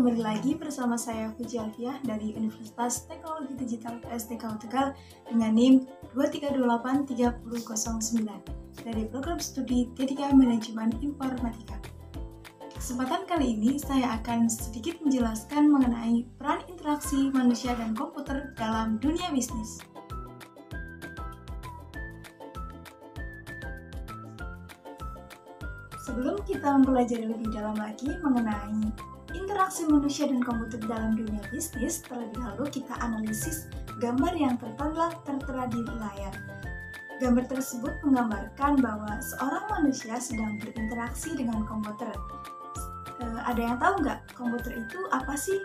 kembali lagi bersama saya Puji Alfiah dari Universitas Teknologi Digital PSTK Tegal dengan NIM 2328309 dari program studi D3 Manajemen Informatika. Kesempatan kali ini saya akan sedikit menjelaskan mengenai peran interaksi manusia dan komputer dalam dunia bisnis. Sebelum kita mempelajari lebih dalam lagi mengenai interaksi manusia dan komputer dalam dunia bisnis, terlebih dahulu kita analisis gambar yang tertera di layar. Gambar tersebut menggambarkan bahwa seorang manusia sedang berinteraksi dengan komputer. Ada yang tahu nggak komputer itu apa sih?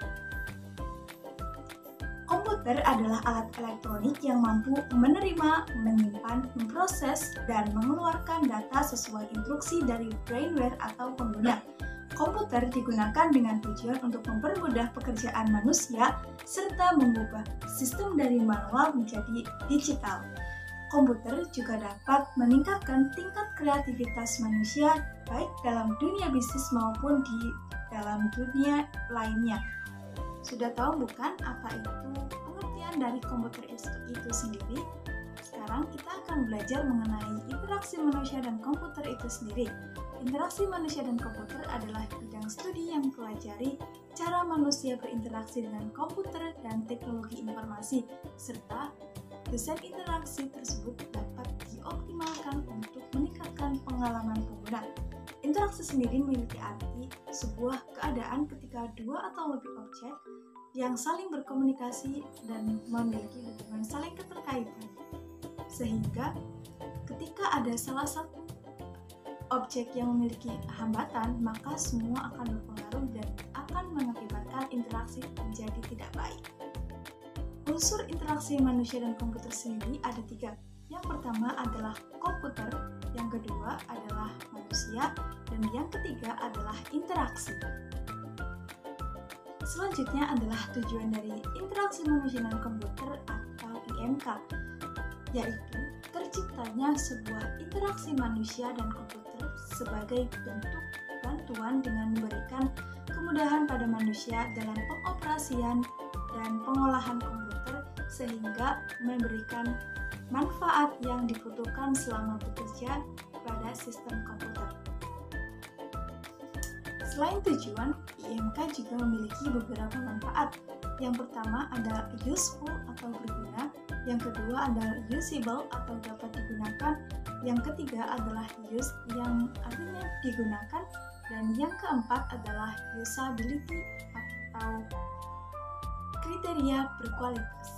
Komputer adalah alat elektronik yang mampu menerima, menyimpan, memproses, dan mengeluarkan data sesuai instruksi dari brainware atau pengguna. Komputer digunakan dengan tujuan untuk mempermudah pekerjaan manusia serta mengubah sistem dari manual menjadi digital. Komputer juga dapat meningkatkan tingkat kreativitas manusia baik dalam dunia bisnis maupun di dalam dunia lainnya. Sudah tahu bukan apa itu pengertian dari komputer itu sendiri? Sekarang kita akan belajar mengenai interaksi manusia dan komputer itu sendiri. Interaksi manusia dan komputer adalah bidang studi yang mempelajari cara manusia berinteraksi dengan komputer dan teknologi informasi, serta desain interaksi tersebut dapat dioptimalkan untuk meningkatkan pengalaman pengguna. Interaksi sendiri memiliki arti sebuah keadaan ketika dua atau lebih objek yang saling berkomunikasi dan memiliki hubungan saling keterkaitan. Sehingga ketika ada salah satu objek yang memiliki hambatan, maka semua akan berpengaruh dan akan mengakibatkan interaksi menjadi tidak baik. Unsur interaksi manusia dan komputer sendiri ada 3. Yang pertama adalah komputer, yang kedua adalah manusia, dan yang ketiga adalah interaksi. Selanjutnya adalah tujuan dari interaksi manusia dan komputer atau IMK, yaitu terciptanya sebuah interaksi manusia dan komputer sebagai bentuk bantuan dengan memberikan kemudahan pada manusia dalam pengoperasian dan pengolahan komputer sehingga memberikan manfaat yang dibutuhkan selama bekerja pada sistem komputer. Selain tujuan, IMK juga memiliki beberapa manfaat. Yang pertama adalah useful atau berguna, yang kedua adalah usable atau dapat digunakan, yang ketiga adalah use yang artinya digunakan, dan yang keempat adalah usability atau kriteria berkualitas.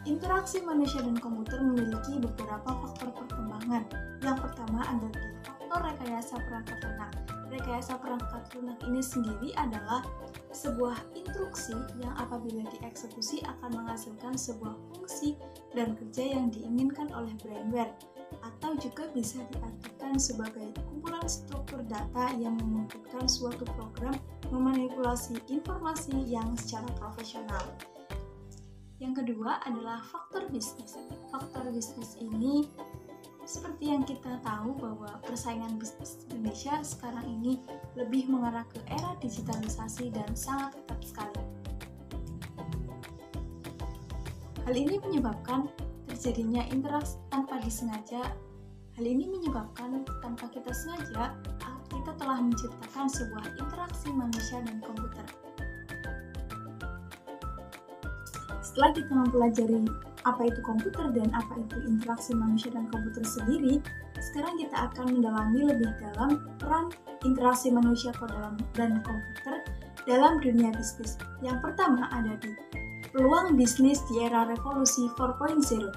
Interaksi manusia dan komputer memiliki beberapa faktor perkembangan. Yang pertama adalah faktor rekayasa perangkat lunak. Rekayasa perangkat lunak ini sendiri adalah sebuah instruksi yang apabila dieksekusi akan menghasilkan sebuah fungsi dan kerja yang diinginkan oleh brainware, atau juga bisa diartikan sebagai kumpulan struktur data yang memungkinkan suatu program memanipulasi informasi yang secara profesional. Yang kedua adalah faktor bisnis. Faktor bisnis ini seperti yang kita tahu bahwa persaingan bisnis Indonesia sekarang ini lebih mengarah ke era digitalisasi dan sangat ketat sekali. Hal ini menyebabkan terjadinya interaksi tanpa disengaja. Hal ini menyebabkan tanpa kita sengaja kita telah menciptakan sebuah interaksi manusia dan komputer. Setelah kita mempelajari apa itu komputer dan apa itu interaksi manusia dan komputer sendiri, sekarang kita akan mendalami lebih dalam peran interaksi manusia dan komputer dalam dunia bisnis. Yang pertama ada di peluang bisnis di era revolusi 4.0.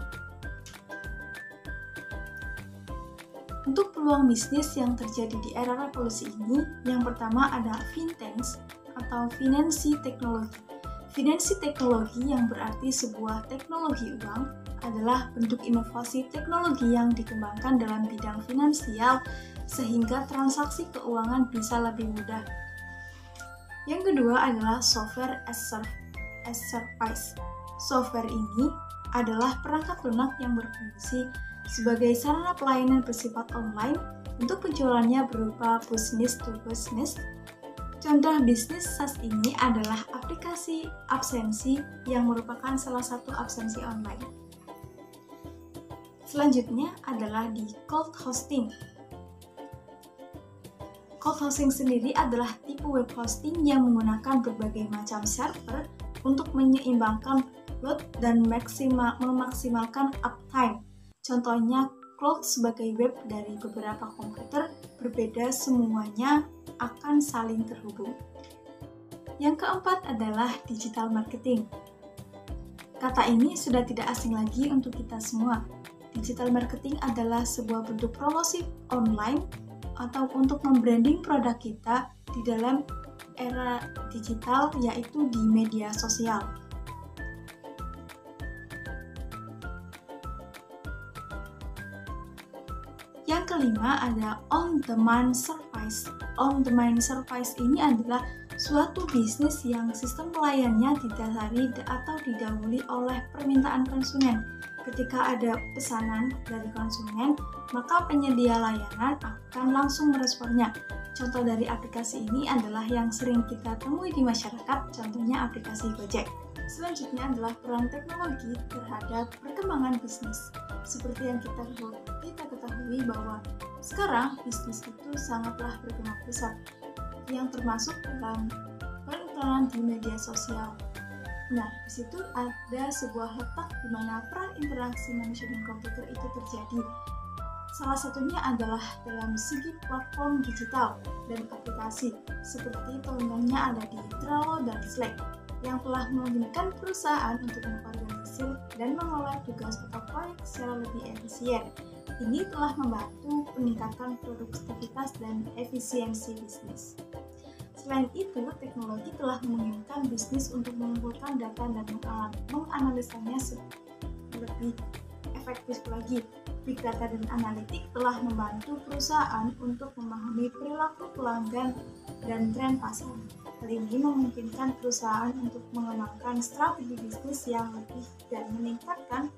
Untuk peluang bisnis yang terjadi di era revolusi ini, yang pertama ada fintech atau finansi teknologi. Finansi teknologi yang berarti sebuah teknologi uang adalah bentuk inovasi teknologi yang dikembangkan dalam bidang finansial sehingga transaksi keuangan bisa lebih mudah. Yang kedua adalah software as service. Software ini adalah perangkat lunak yang berfungsi sebagai sarana pelayanan bersifat online. Untuk penjualannya berupa business to business Contoh bisnis SaaS ini adalah aplikasi absensi yang merupakan salah satu absensi online. Selanjutnya adalah di cold hosting. Cold hosting sendiri adalah tipe web hosting yang menggunakan berbagai macam server untuk menyeimbangkan load dan memaksimalkan uptime. Contohnya, cloud sebagai web dari beberapa komputer berbeda, semuanya akan saling terhubung. Yang keempat adalah digital marketing. Kata ini sudah tidak asing lagi untuk kita semua. Digital marketing adalah sebuah bentuk promosi online atau untuk membranding produk kita di dalam era digital, yaitu di media sosial. Yang kelima ada on-demand service. On-demand service ini adalah suatu bisnis yang sistem pelayannya didasari atau didahului oleh permintaan konsumen. Ketika ada pesanan dari konsumen, maka penyedia layanan akan langsung meresponnya. Contoh dari aplikasi ini adalah yang sering kita temui di masyarakat, contohnya aplikasi Gojek. Selanjutnya adalah peran teknologi terhadap perkembangan bisnis. Seperti yang kita ketahui bahwa sekarang bisnis itu sangatlah berkembang pesat, yang termasuk dalam peran di media sosial. Nah, di situ ada sebuah letak di mana peran interaksi manusia dan komputer itu terjadi. Salah satunya adalah dalam segi platform digital dan aplikasi, seperti contohnya ada di Trello dan Slack, yang telah memungkinkan perusahaan untuk mengorganisir dan mengelola tugas atau proyek secara lebih efisien. Ini telah membantu peningkatan produktivitas dan efisiensi bisnis. Selain itu, teknologi telah memungkinkan bisnis untuk mengumpulkan data dan menganalisanya lebih efektif lagi. Big Data dan Analitik telah membantu perusahaan untuk memahami perilaku pelanggan dan tren pasar. Hal ini memungkinkan perusahaan untuk mengembangkan strategi bisnis yang lebih dan meningkatkan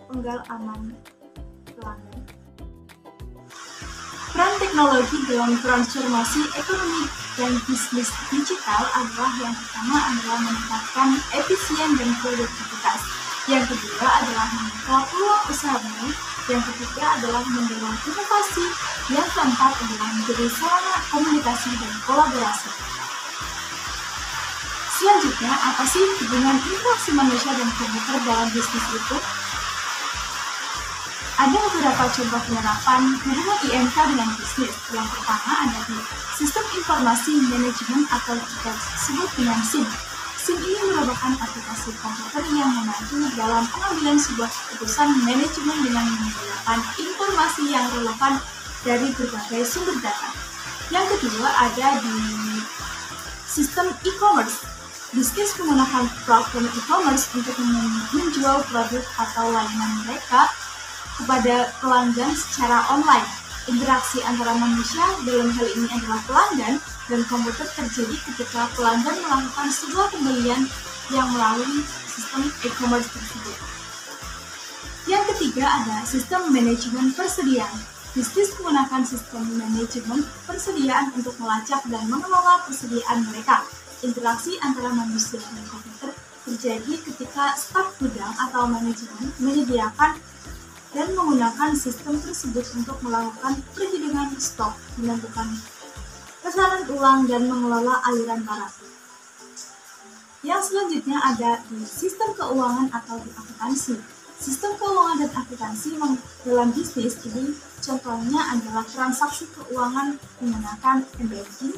pengalaman pelanggan. Peran teknologi dalam transformasi ekonomi dan bisnis digital adalah yang pertama adalah meningkatkan efisien dan produktivitas. Yang kedua adalah membuka peluang usaha baru. Yang ketiga adalah mendorong inovasi. Yang keempat adalah menjadi sarana komunikasi dan kolaborasi. Selanjutnya, apa sih hubungan interaksi manusia dan komputer dalam bisnis itu? Ada beberapa contoh penerapan hubungan IMK dengan bisnis. Yang pertama ada di Sistem Informasi Manajemen atau kita sebut dengan SIM. SIM ini merupakan aplikasi komputer yang membantu dalam pengambilan sebuah keputusan manajemen dengan menggunakan informasi yang relevan dari berbagai sumber data. Yang kedua ada di sistem e-commerce. Bisnis menggunakan platform e-commerce untuk menjual produk atau layanan mereka kepada pelanggan secara online. Interaksi antara manusia dalam hal ini adalah pelanggan dan komputer terjadi ketika pelanggan melakukan sebuah pembelian yang melalui sistem e-commerce tersebut. Yang ketiga ada sistem manajemen persediaan. Bisnis menggunakan sistem manajemen persediaan untuk melacak dan mengelola persediaan mereka. Interaksi antara manusia dan komputer terjadi ketika staf gudang atau manajemen menyediakan dan menggunakan sistem tersebut untuk melakukan perhitungan stok, menentukan pesanan ulang, dan mengelola aliran barang. Yang selanjutnya ada di sistem keuangan atau di akuntansi. Sistem keuangan dan akuntansi dalam bisnis ini contohnya adalah transaksi keuangan menggunakan e-banking.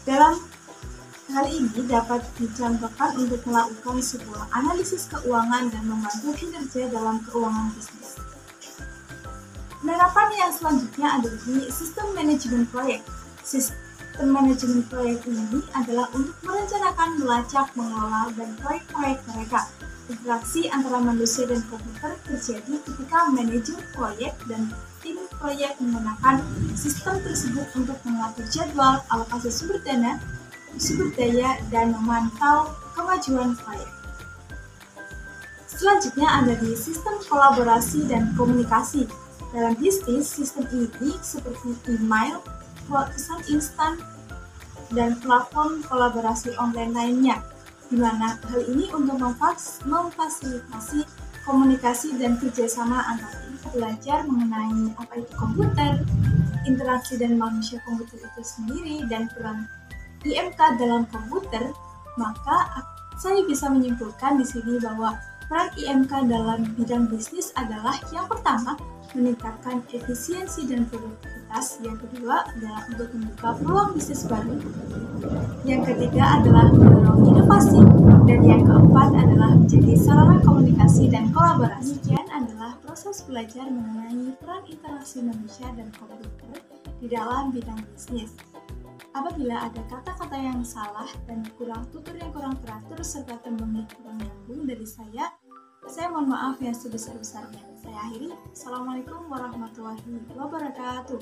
Dalam hal ini dapat dicontohkan untuk melakukan sebuah analisis keuangan dan membantu kinerja dalam keuangan bisnis. Penerapan yang selanjutnya ada di sistem manajemen proyek. Sistem manajemen proyek ini adalah untuk merencanakan, melacak, mengelola, dan proyek-proyek mereka. Interaksi antara manusia dan komputer terjadi ketika manajer proyek dan tim proyek menggunakan sistem tersebut untuk mengatur jadwal, alokasi sumber daya, dan memantau kemajuan proyek. Selanjutnya ada di sistem kolaborasi dan komunikasi. Dalam bisnis, sistem ini seperti email, pesan instan, dan platform kolaborasi online lainnya, di mana hal ini untuk memfasilitasi komunikasi dan kerjasama antara belajar mengenai apa itu komputer, interaksi dan manusia komputer itu sendiri, dan peran IMK dalam komputer. Maka saya bisa menyimpulkan di sini bahwa peran IMK dalam bidang bisnis adalah yang pertama, meningkatkan efisiensi dan produktivitas. Yang kedua adalah untuk membuka peluang bisnis baru. Yang ketiga adalah mendorong inovasi. Dan yang keempat adalah menjadi sarana komunikasi dan kolaborasi. Demikian adalah proses belajar mengenai peran interaksi manusia dan komputer di dalam bidang bisnis. Apabila ada kata-kata yang salah dan tutur yang kurang teratur serta tembang yang kurang nyambung dari saya mohon maaf yang sebesar-besarnya. Saya akhiri. Assalamualaikum warahmatullahi wabarakatuh.